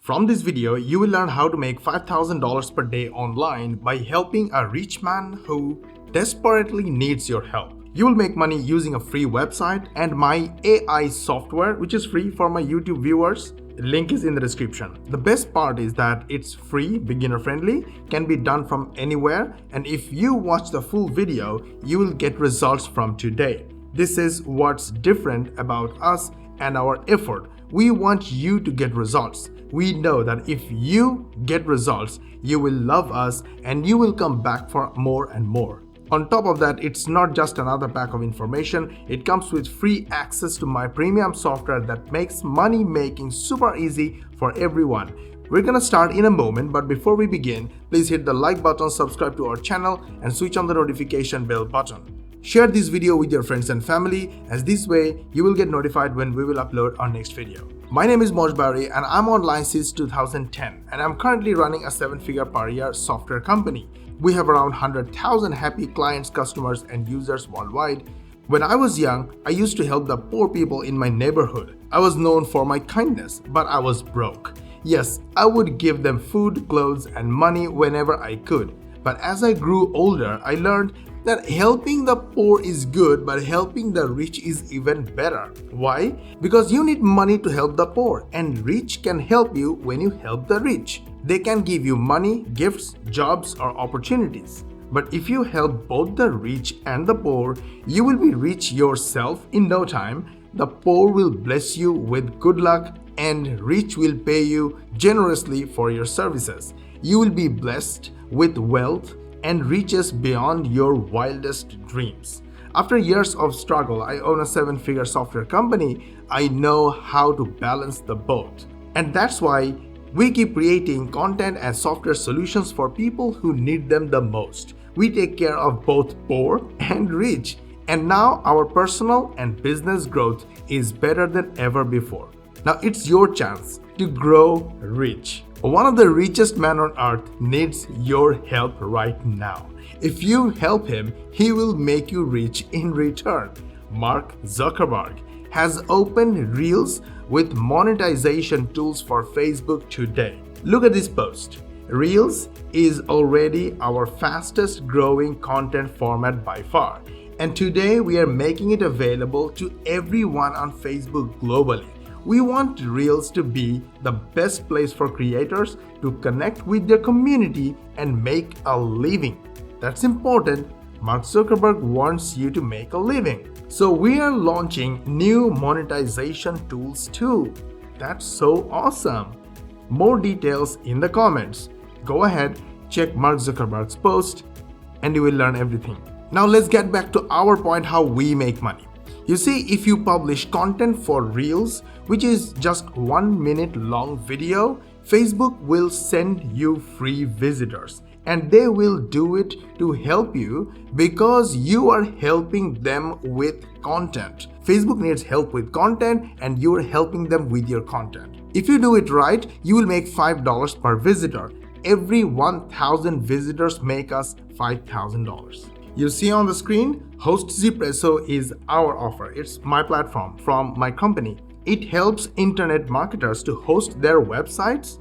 From this video, you will learn how to make $5,000 per day online by helping a rich man who desperately needs your help. You will make money using a free website and my AI software, which is free for my YouTube viewers. The link is in the description. The best part is that it's free, beginner friendly, can be done from anywhere, and if you watch the full video, you will get results from today. This is what's different about us and our effort. We want you to get results. We know that if you get results, you will love us and you will come back for more and more. On top of that, it's not just another pack of information, it comes with free access to my premium software that makes money making super easy for everyone. We're gonna start in a moment, but before we begin, please hit the like button, subscribe to our channel, and switch on the notification bell button. Share this video with your friends and family, as this way you will get notified when we will upload our next video. My name is Mosh Bari and I'm online since 2010, and I'm currently running a 7-figure per year software company. We have around 100,000 happy clients, customers, and users worldwide. When I was young, I used to help the poor people in my neighborhood. I was known for my kindness, but I was broke. Yes, I would give them food, clothes, and money whenever I could. But as I grew older, I learned that helping the poor is good, but helping the rich is even better. Why? Because you need money to help the poor, and rich can help you when you help the rich. They can give you money, gifts, jobs, or opportunities. But if you help both the rich and the poor, you will be rich yourself in no time. The poor will bless you with good luck, and rich will pay you generously for your services. You will be blessed with wealth and riches beyond your wildest dreams. After years of struggle, I own a 7-figure software company. I know how to balance the both. And that's why we keep creating content and software solutions for people who need them the most. We take care of both poor and rich. And now our personal and business growth is better than ever before. Now it's your chance to grow rich. One of the richest men on earth needs your help right now. If you help him, he will make you rich in return. Mark Zuckerberg has opened Reels with monetization tools for Facebook today. Look at this post. Reels is already our fastest growing content format by far. And today we are making it available to everyone on Facebook globally. We want Reels to be the best place for creators to connect with their community and make a living. That's important. Mark Zuckerberg wants you to make a living. So we are launching new monetization tools too. That's so awesome. More details in the comments. Go ahead, check Mark Zuckerberg's post, and you will learn everything. Now let's get back to our point, how we make money. You see, if you publish content for Reels, which is just 1 minute long video, Facebook will send you free visitors, and they will do it to help you because you are helping them with content. Facebook needs help with content and you are helping them with your content. If you do it right, you will make $5 per visitor. Every 1,000 visitors make us $5,000. You see on the screen, HostZpresso is our offer. It's my platform from my company. It helps internet marketers to host their websites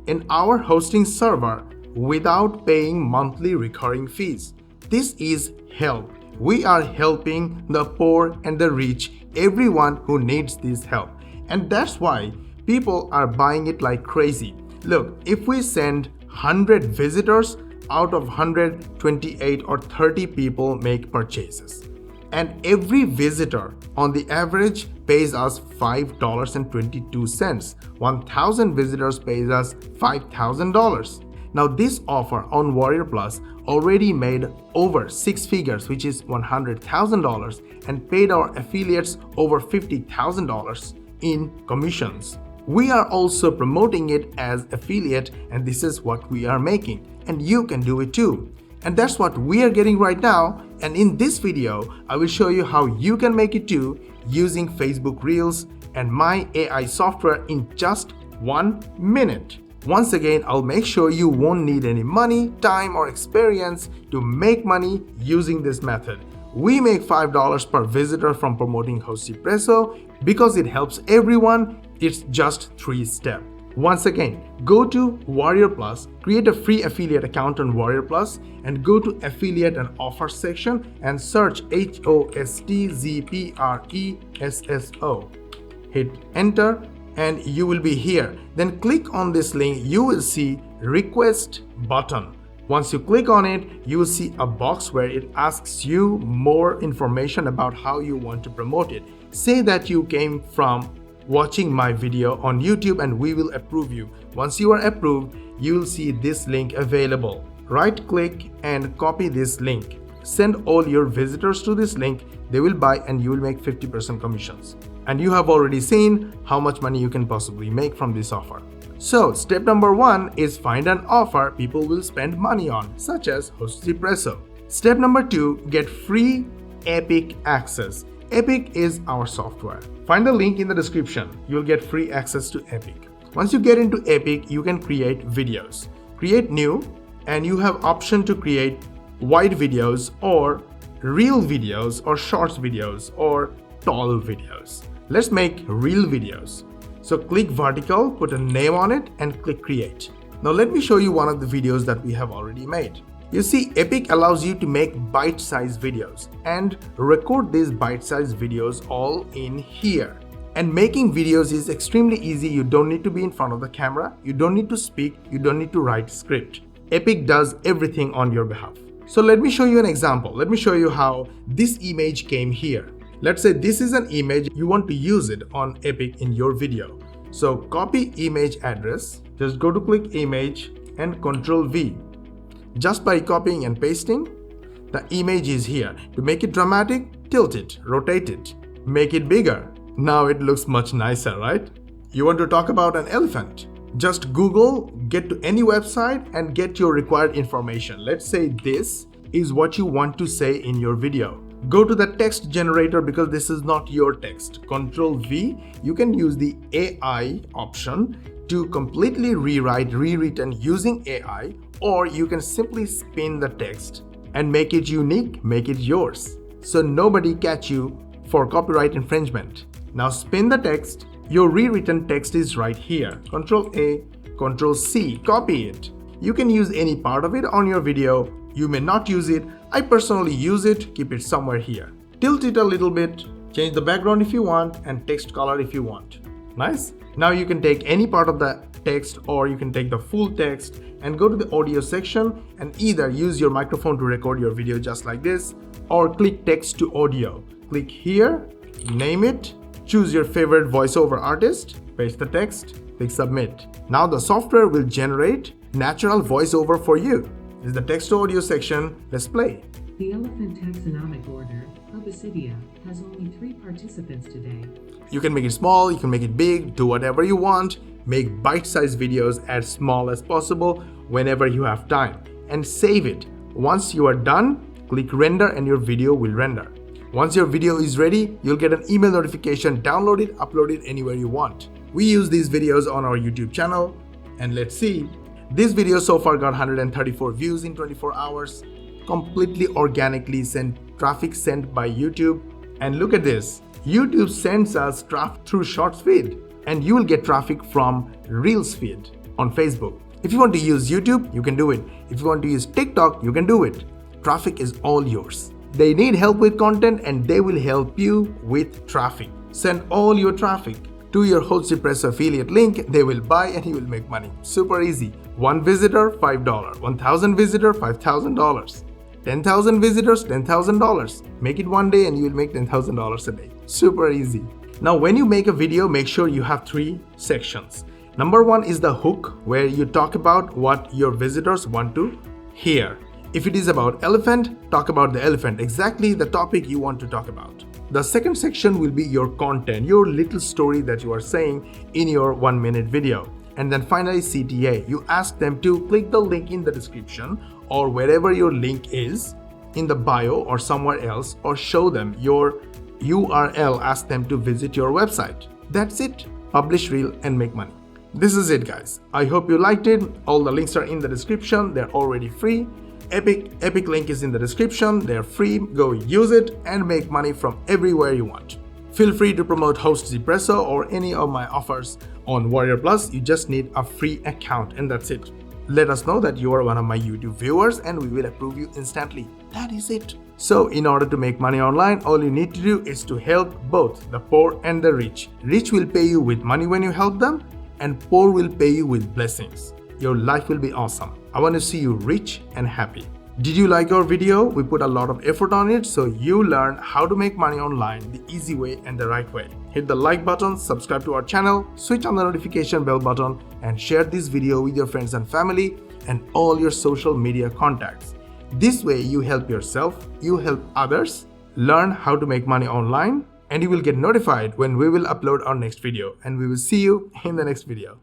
in our hosting server without paying monthly recurring fees. This is help. We are helping the poor and the rich, everyone who needs this help. And that's why people are buying it like crazy. Look, if we send 100 visitors, out of 128 or 30 people make purchases. And every visitor on the average pays us $5.22. 1,000 visitors pays us $5,000. Now this offer on Warrior Plus already made over 6 figures, which is $100,000, and paid our affiliates over $50,000 in commissions. We are also promoting it as affiliate, and this is what we are making. And you can do it too. And that's what we are getting right now. And in this video, I will show you how you can make it too using Facebook Reels and my AI software in just 1 minute. Once again, I'll make sure you won't need any money, time, or experience to make money using this method. We make $5 per visitor from promoting HostZpresso because it helps everyone. It's just 3 steps. Once again, go to Warrior Plus, create a free affiliate account on Warrior Plus, and go to affiliate and offer section and search HOSTZPRESSO. Hit enter and you will be here. Then click on this link, you will see request button. Once you click on it, you will see a box where it asks you more information about how you want to promote it. Say that you came from watching my video on YouTube and we will approve you. Once you are approved, you will see this link available. Right click and copy this link. Send all your visitors to this link. They will buy and you will make 50% commissions. And you have already seen how much money you can possibly make from this offer. So step number 1 is find an offer people will spend money on, such as Hostespresso. Step number 2, get free Epic access. Epic is our software. Find the link in the description. You'll get free access to Epic. Once you get into Epic, you can create videos. Create new, and you have option to create wide videos or reel videos or shorts videos or tall videos. Let's make reel videos. So click vertical, put a name on it and click create. Now let me show you one of the videos that we have already made. You see, Epic allows you to make bite-sized videos and record these bite-sized videos all in here. And making videos is extremely easy. You don't need to be in front of the camera. You don't need to speak. You don't need to write script. Epic does everything on your behalf. So let me show you an example. Let me show you how this image came here. Let's say this is an image. You want to use it on Epic in your video. So copy image address. Just go to click image and Ctrl V. Just by copying and pasting, the image is here. To make it dramatic, tilt it, rotate it, make it bigger. Now it looks much nicer, right? You want to talk about an elephant? Just Google, get to any website and get your required information. Let's say this is what you want to say in your video. Go to the text generator because this is not your text. Ctrl V, you can use the AI option to completely rewritten using AI, or you can simply spin the text and make it unique, make it yours. So nobody catch you for copyright infringement. Now spin the text. Your rewritten text is right here. Ctrl A, Ctrl C, copy it. You can use any part of it on your video. You may not use it. I personally use it, keep it somewhere here. Tilt it a little bit, change the background if you want, and text color if you want. Nice? Now you can take any part of the text or you can take the full text and go to the audio section and either use your microphone to record your video just like this or click text to audio. Click here, name it, choose your favorite voiceover artist, paste the text, click submit. Now the software will generate natural voiceover for you. This is the text to audio section. Let's play. The elephant taxonomic order, Proboscidea, has only 3 participants today. You can make it small, you can make it big, do whatever you want. Make bite-sized videos as small as possible whenever you have time and save it. Once you are done, click render and your video will render. Once your video is ready, you'll get an email notification, download it, upload it anywhere you want. We use these videos on our YouTube channel and let's see. This video so far got 134 views in 24 hours, completely organically traffic sent by YouTube. And look at this, YouTube sends us traffic through Shorts feed and you will get traffic from Reels feed on Facebook. If you want to use YouTube, you can do it. If you want to use TikTok, you can do it. Traffic is all yours. They need help with content and they will help you with traffic. Send all your traffic to your Hostespresso affiliate link. They will buy and you will make money. Super easy. 1 visitor, $5. 1,000 visitor, $5,000. 10,000 visitors, $10,000. Make it one day and you will make $10,000 a day. Super easy. Now when you make a video, make sure you have 3 sections. Number 1 is the hook, where you talk about what your visitors want to hear. If it is about elephant, talk about the elephant, exactly the topic you want to talk about. The second section will be your content, your little story that you are saying in your 1-minute video. And then finally CTA, you ask them to click the link in the description or wherever your link is in the bio or somewhere else, or show them your URL, ask them to visit your website. That's it. Publish reel and make money. This is it, guys. I hope you liked it. All the links are in the description. They're already free. Epic link is in the description. They're free. Go use it and make money from everywhere you want. Feel free to promote Host Espresso or any of my offers on Warrior Plus. You just need a free account and that's it. Let us know that you are one of my YouTube viewers and we will approve you instantly. That is it. So in order to make money online, all you need to do is to help both the poor and the rich. Rich will pay you with money when you help them and poor will pay you with blessings. Your life will be awesome. I want to see you rich and happy. Did you like our video? We put a lot of effort on it so you learn how to make money online the easy way and the right way. Hit the like button, subscribe to our channel, switch on the notification bell button and share this video with your friends and family and all your social media contacts. This way you help yourself, you help others, learn how to make money online and you will get notified when we will upload our next video and we will see you in the next video.